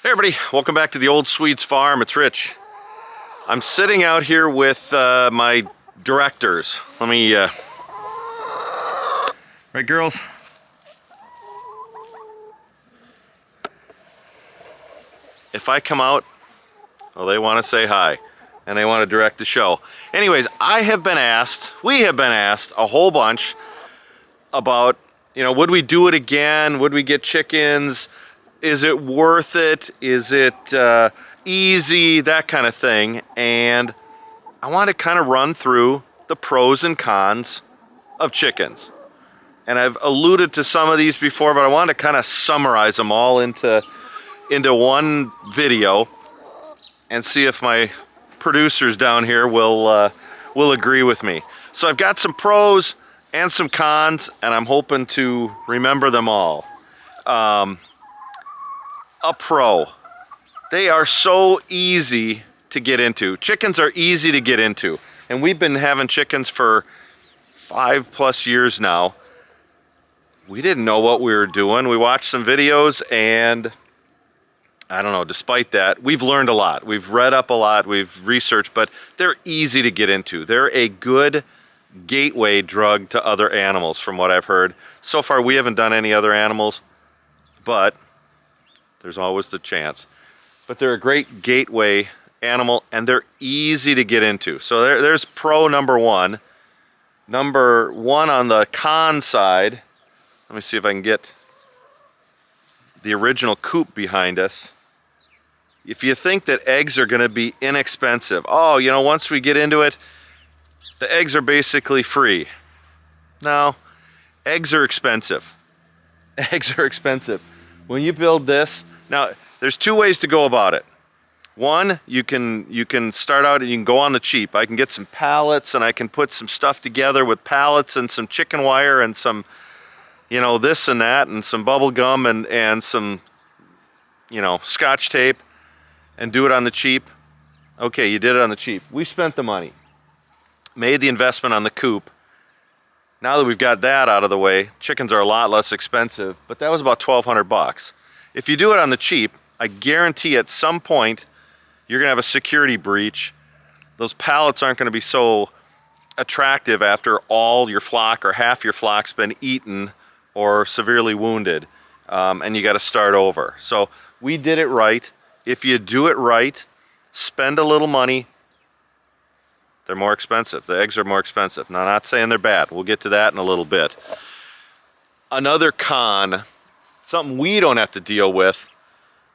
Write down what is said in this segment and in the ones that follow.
Hey everybody, welcome back to the Old Swedes Farm. It's Rich. I'm sitting out here with my directors. Let me, right girls? If I come out, well, they want to say hi and they want to direct the show. Anyways, we have been asked a whole bunch about, would we do it again? Would we get chickens? Is it worth it? Is it easy? That kind of thing. And I want to kind of run through the pros and cons of chickens. And I've alluded to some of these before, but I want to kind of summarize them all into one video and see if my producers down here will agree with me. So I've got some pros and some cons, and I'm hoping to remember them all. A pro. They are so easy to get into. Chickens are easy to get into. And we've been having chickens for 5+ years now. We didn't know what we were doing. We watched some videos and I don't know, despite that, we've learned a lot. We've read up a lot, we've researched, but they're easy to get into. They're a good gateway drug to other animals from what I've heard. So far we haven't done any other animals, but there's always the chance. But they're a great gateway animal and they're easy to get into. So there's pro number one. Number one on the con side, let me see if I can get the original coop behind us. If you think that eggs are going to be inexpensive, once we get into it, the eggs are basically free. No, eggs are expensive. Eggs are expensive. When you build this, now there's two ways to go about it. One, you can start out and you can go on the cheap. I can get some pallets and I can put some stuff together with pallets and some chicken wire and some, this and that and some bubble gum and some, Scotch tape and do it on the cheap. Okay, you did it on the cheap. We spent the money, made the investment on the coop. Now that we've got that out of the way, chickens are a lot less expensive, but that was about $1,200. If you do it on the cheap, I guarantee at some point you're gonna have a security breach. Those pallets aren't gonna be so attractive after all your flock or half your flock's been eaten or severely wounded, and you gotta start over. So we did it right. If you do it right, spend a little money, they're more expensive. The eggs are more expensive. Now, I'm not saying they're bad. We'll get to that in a little bit. Another con, something we don't have to deal with,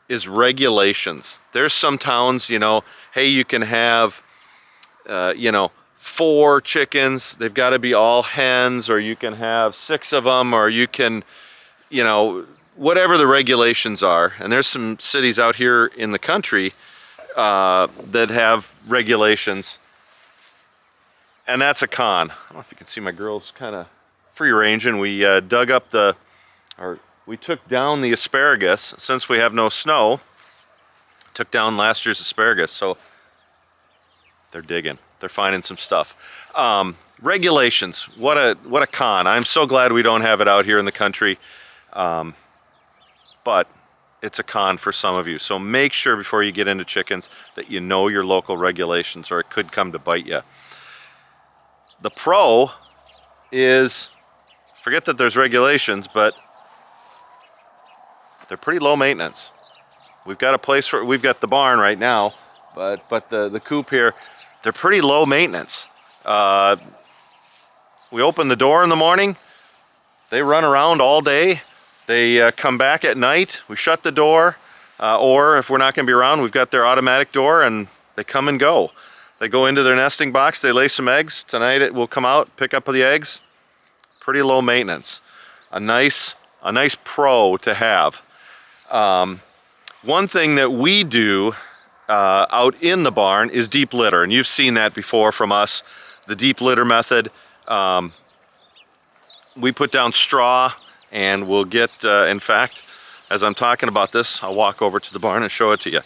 is regulations. There's some towns, hey, you can have, 4 chickens. They've got to be all hens, or you can have 6 of them, or you can, whatever the regulations are. And there's some cities out here in the country that have regulations. And that's a con. I don't know if you can see my girls kind of free ranging. We dug up we took down the asparagus. Since we have no snow, took down last year's asparagus. So they're digging. They're finding some stuff. Regulations. What a con. I'm so glad we don't have it out here in the country. But it's a con for some of you. So make sure before you get into chickens that you know your local regulations, or it could come to bite you. The pro is, forget that there's regulations, but they're pretty low maintenance. We've got we've got the barn right now, but the coop here, they're pretty low maintenance. We open the door in the morning, they run around all day, they come back at night, we shut the door, or if we're not gonna be around, we've got their automatic door and they come and go. They go into their nesting box, they lay some eggs. Tonight it will come out, pick up the eggs. Pretty low maintenance. A nice pro to have. One thing that we do out in the barn is deep litter, and you've seen that before from us, the deep litter method. We put down straw and we'll get, in fact, as I'm talking about this, I'll walk over to the barn and show it to you.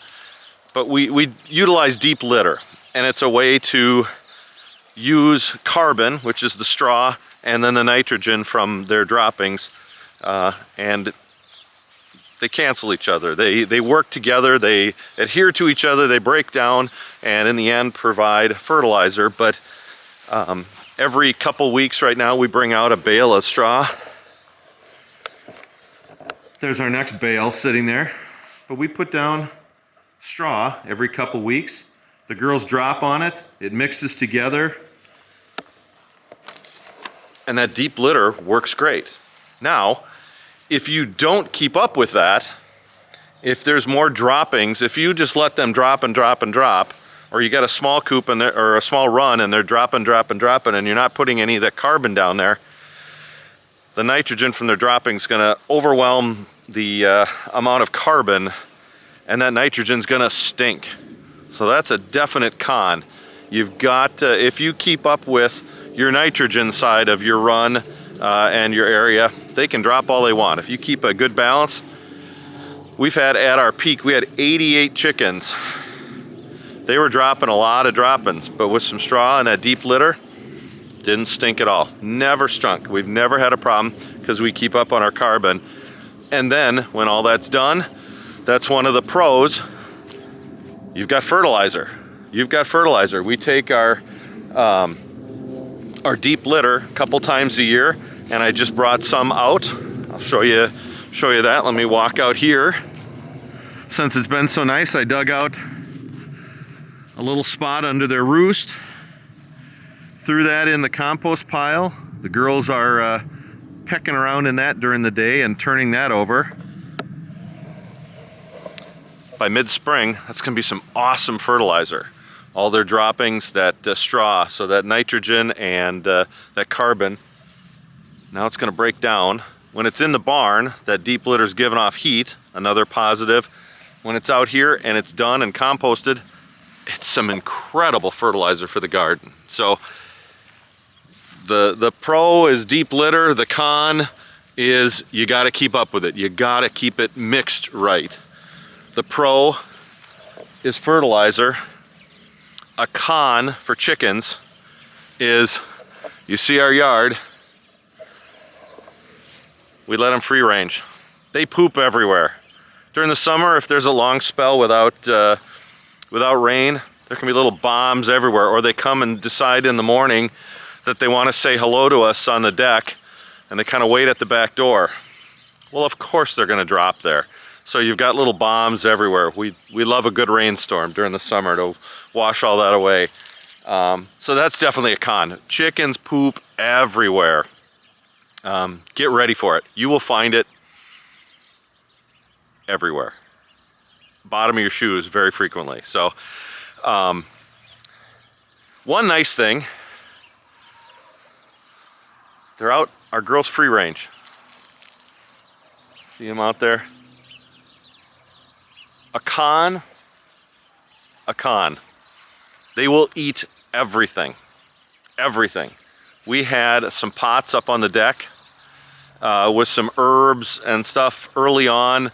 But we utilize deep litter. And it's a way to use carbon, which is the straw, and then the nitrogen from their droppings, and They cancel each other. They work together, they adhere to each other, they break down, and in the end provide fertilizer. But every couple weeks right now we bring out a bale of straw. There's our next bale sitting there. But we put down straw every couple weeks. The girls drop on it, it mixes together, and that deep litter works great. Now, if you don't keep up with that, if there's more droppings, if you just let them drop and drop and drop, or you got a small coop in there, or a small run, and they're dropping, and you're not putting any of that carbon down there, the nitrogen from their droppings is gonna overwhelm the amount of carbon, and that nitrogen's gonna stink. So that's a definite con. You've got to, if you keep up with your nitrogen side of your run and your area, they can drop all they want. If you keep a good balance, we've had at our peak, we had 88 chickens. They were dropping a lot of droppings, but with some straw and that deep litter, didn't stink at all. Never stunk. We've never had a problem because we keep up on our carbon. And then when all that's done, that's one of the pros. You've got fertilizer. You've got fertilizer. We take our deep litter a couple times a year, and I just brought some out. I'll show you that. Let me walk out here. Since it's been so nice, I dug out a little spot under their roost, threw that in the compost pile. The girls are pecking around in that during the day and turning that over. By mid-spring, that's going to be some awesome fertilizer. All their droppings, that straw, so that nitrogen and that carbon, now it's going to break down. When it's in the barn, that deep litter's giving off heat, another positive. When it's out here and it's done and composted, it's some incredible fertilizer for the garden. So the pro is deep litter, the con is you got to keep up with it. You got to keep it mixed right. The pro is fertilizer. A con for chickens is, you see our yard, we let them free range. They poop everywhere. During the summer, if there's a long spell without rain, there can be little bombs everywhere, or they come and decide in the morning that they want to say hello to us on the deck, and they kind of wait at the back door. Well, of course they're going to drop there. So you've got little bombs everywhere. We love a good rainstorm during the summer to wash all that away. So that's definitely a con. Chickens poop everywhere. Get ready for it. You will find it everywhere. Bottom of your shoes very frequently. So one nice thing, they're out, our girls free range. See them out there? A con. They will eat everything. Everything. We had some pots up on the deck with some herbs and stuff early on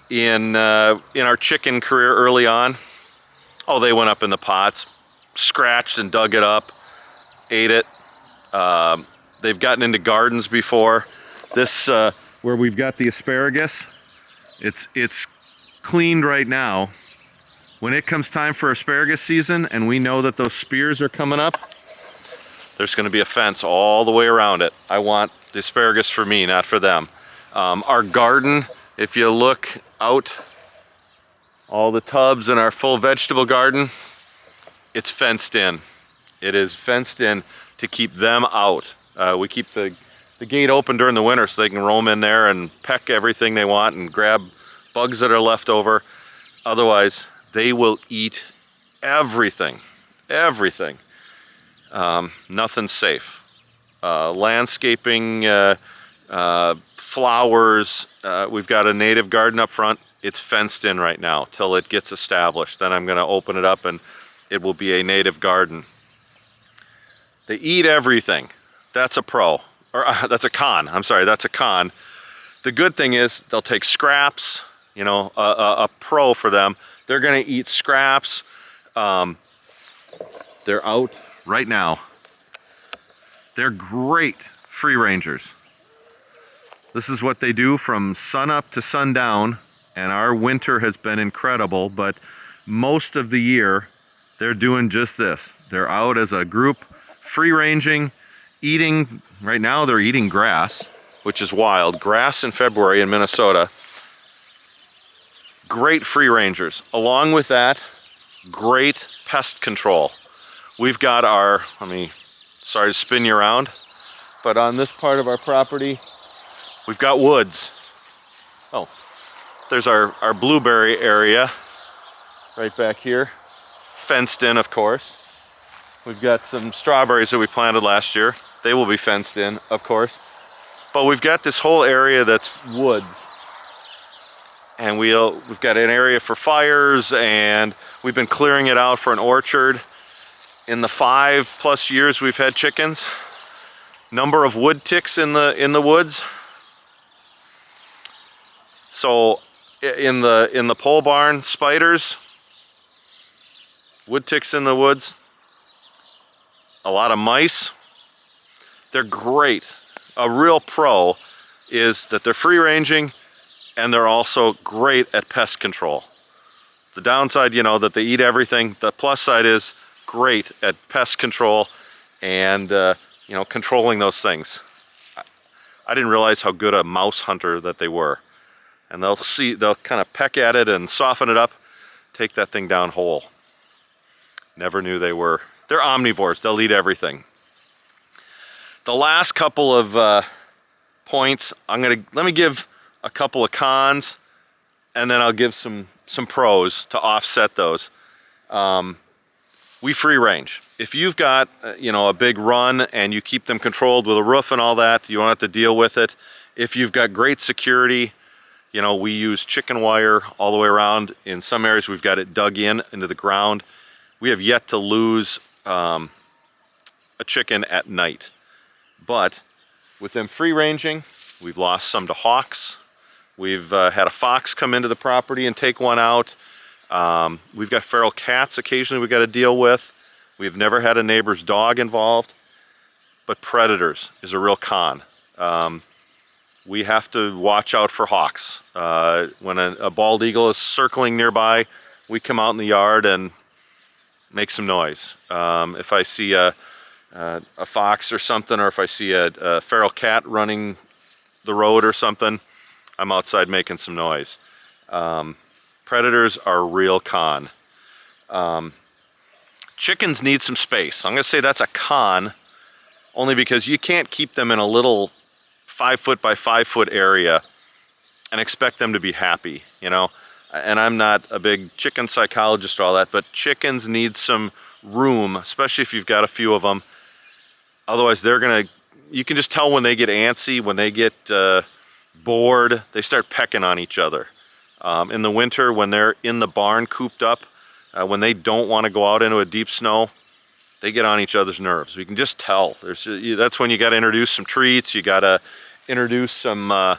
in our chicken career early on. Oh, they went up in the pots, scratched and dug it up, ate it. They've gotten into gardens before. This, where we've got the asparagus, it's cleaned right now. When it comes time for asparagus season and we know that those spears are coming up, there's going to be a fence all the way around it. I want the asparagus for me, not for them. Our garden, if you look out, all the tubs in our full vegetable garden, it's fenced in. It is fenced in to keep them out. We keep the gate open during the winter so they can roam in there and peck everything they want and grab bugs that are left over. Otherwise, they will eat everything. Everything. Nothing's safe. Landscaping, flowers. We've got a native garden up front. It's fenced in right now till it gets established. Then I'm going to open it up and it will be a native garden. They eat everything. That's a pro. Or that's a con. I'm sorry, that's a con. The good thing is they'll take scraps. You know, a pro for them. They're going to eat scraps. They're out right now. They're great free rangers. This is what they do from sunup to sundown, and our winter has been incredible, but most of the year they're doing just this. They're out as a group, free ranging, eating. Right now they're eating grass, which is wild. Grass in February in Minnesota. Great free rangers. Along with that, great pest control. We've got our, sorry to spin you around, but on this part of our property, we've got woods. Oh, there's our blueberry area right back here, fenced in, of course. We've got some strawberries that we planted last year. They will be fenced in, of course. But we've got this whole area that's woods. And we've got an area for fires, and we've been clearing it out for an orchard. In the 5+ years we've had chickens, number of wood ticks in the woods. So in the pole barn, spiders, wood ticks in the woods, a lot of mice. They're great. A real pro is that they're free ranging, and they're also great at pest control. The downside, that they eat everything. The plus side is great at pest control and controlling those things. I didn't realize how good a mouse hunter that they were. And they'll kind of peck at it and soften it up, take that thing down whole. Never knew they were. They're omnivores. They'll eat everything. The last couple of points, let me give a couple of cons, and then I'll give some pros to offset those. We free range. If you've got a big run and you keep them controlled with a roof and all that, you won't have to deal with it. If you've got great security, we use chicken wire all the way around. In some areas we've got it dug into the ground. We have yet to lose a chicken at night. But with them free ranging, we've lost some to hawks. We've had a fox come into the property and take one out. We've got feral cats occasionally we've got to deal with. We've never had a neighbor's dog involved. But predators is a real con. We have to watch out for hawks. When a bald eagle is circling nearby, we come out in the yard and make some noise. If I see a fox or something, or if I see a feral cat running the road or something, I'm outside making some noise. Predators are a real con. Chickens need some space. I'm going to say that's a con, only because you can't keep them in a little 5-foot by 5-foot area and expect them to be happy, And I'm not a big chicken psychologist or all that, but chickens need some room, especially if you've got a few of them. Otherwise, you can just tell when they get antsy, when they get bored, they start pecking on each other. In the winter, when they're in the barn cooped up, when they don't want to go out into a deep snow, they get on each other's nerves. We can just tell. That's when you got to introduce some treats. You got to introduce some,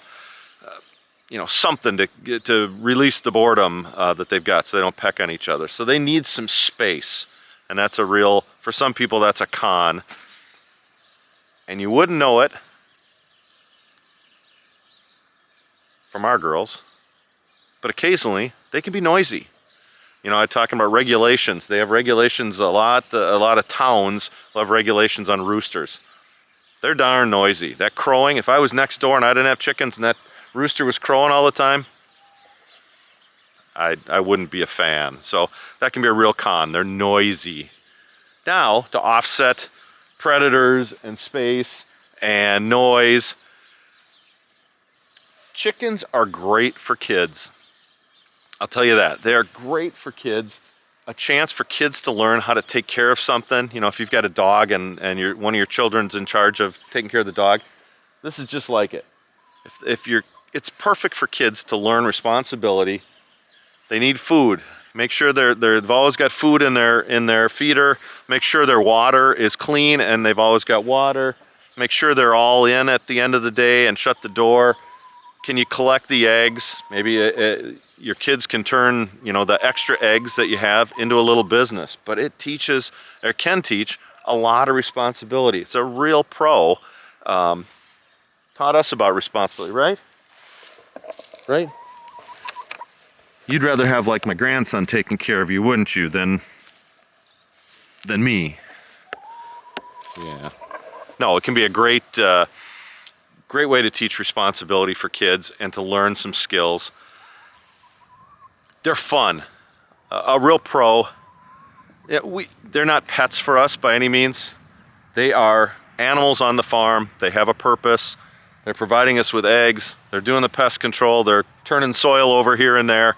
something to release the boredom that they've got, so they don't peck on each other. So they need some space, and that's for some people, that's a con. And you wouldn't know it from our girls, but occasionally they can be noisy. I'm talking about regulations. They have regulations a lot. A lot of towns will have regulations on roosters. They're darn noisy. That crowing, if I was next door and I didn't have chickens and that rooster was crowing all the time, I wouldn't be a fan. So that can be a real con. They're noisy. Now, to offset predators and space and noise, chickens are great for kids. I'll tell you that. They are great for kids. A chance for kids to learn how to take care of something. If you've got a dog and one of your children's in charge of taking care of the dog, this is just like it. It's perfect for kids to learn responsibility. They need food. Make sure they've always got food in their feeder. Make sure their water is clean and they've always got water. Make sure they're all in at the end of the day and shut the door. Can you collect the eggs? Maybe your kids can turn, the extra eggs that you have into a little business. But it can teach a lot of responsibility. It's a real pro. Talk taught us about responsibility, right? Right? You'd rather have like my grandson taking care of you, wouldn't you, than me? Yeah. No, it can be a great great way to teach responsibility for kids and to learn some skills. They're fun. A real pro. They're not pets for us by any means. They are animals on the farm. They have a purpose. They're providing us with eggs. They're doing the pest control. They're turning soil over here and there.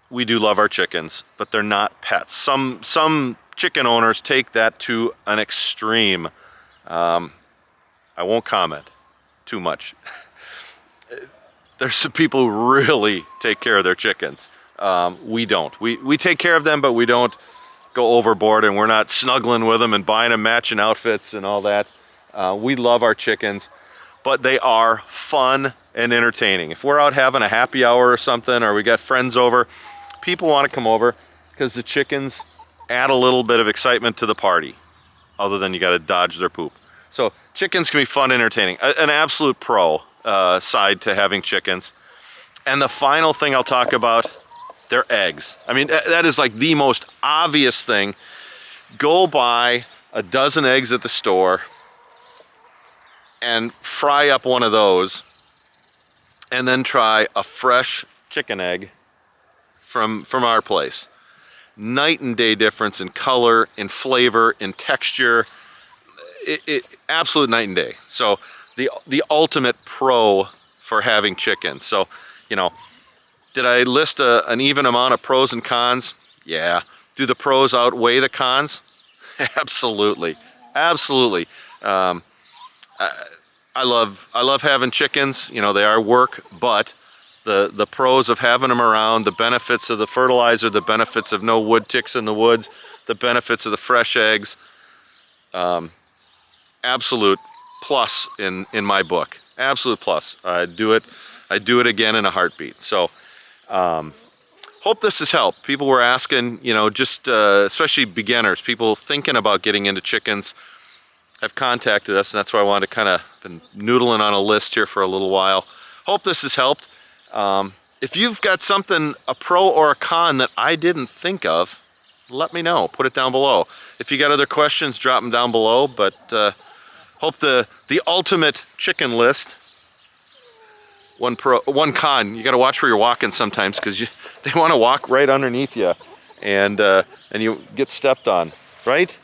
We do love our chickens, but they're not pets. Some chicken owners take that to an extreme. I won't comment too much. There's some people who really take care of their chickens. We don't. We take care of them, but we don't go overboard, and we're not snuggling with them and buying them matching outfits and all that. We love our chickens, but they are fun and entertaining. If we're out having a happy hour or something, or we got friends over, people want to come over because the chickens add a little bit of excitement to the party, other than you got to dodge their poop. So chickens can be fun and entertaining. An absolute pro side to having chickens. And the final thing I'll talk about, their eggs. I mean, that is like the most obvious thing. Go buy a dozen eggs at the store and fry up one of those, and then try a fresh chicken egg from our place. Night and day difference in color, in flavor, in texture. Absolute night and day. So the ultimate pro for having chicken. So, you know, did I list an even amount of pros and cons? Yeah. Do the pros outweigh the cons? Absolutely. Absolutely. I love having chickens. You know, they are work, but the pros of having them around, the benefits of the fertilizer, the benefits of no wood ticks in the woods, the benefits of the fresh eggs, absolute plus in my book. Absolute plus. I do it again in a heartbeat. So hope this has helped. People were asking, you know, just especially beginners, people thinking about getting into chickens have contacted us, and that's why I wanted to kind of been noodling on a list here for a little while. Hope this has helped. If you've got something, a pro or a con that I didn't think of, let me know. Put it down below. If you got other questions, drop them down below. But hope the ultimate chicken list. One pro, one con. You got to watch where you're walking sometimes, because they want to walk right underneath you, and you get stepped on, right?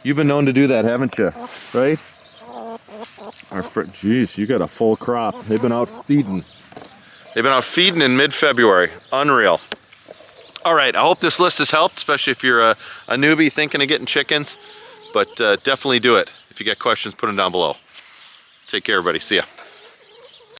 You've been known to do that, haven't you? Right? Jeez, you got a full crop. They've been out feeding. They've been out feeding in mid-February. Unreal. All right, I hope this list has helped, especially if you're a newbie thinking of getting chickens. But definitely do it. If you got questions, put them down below. Take care, everybody. See ya.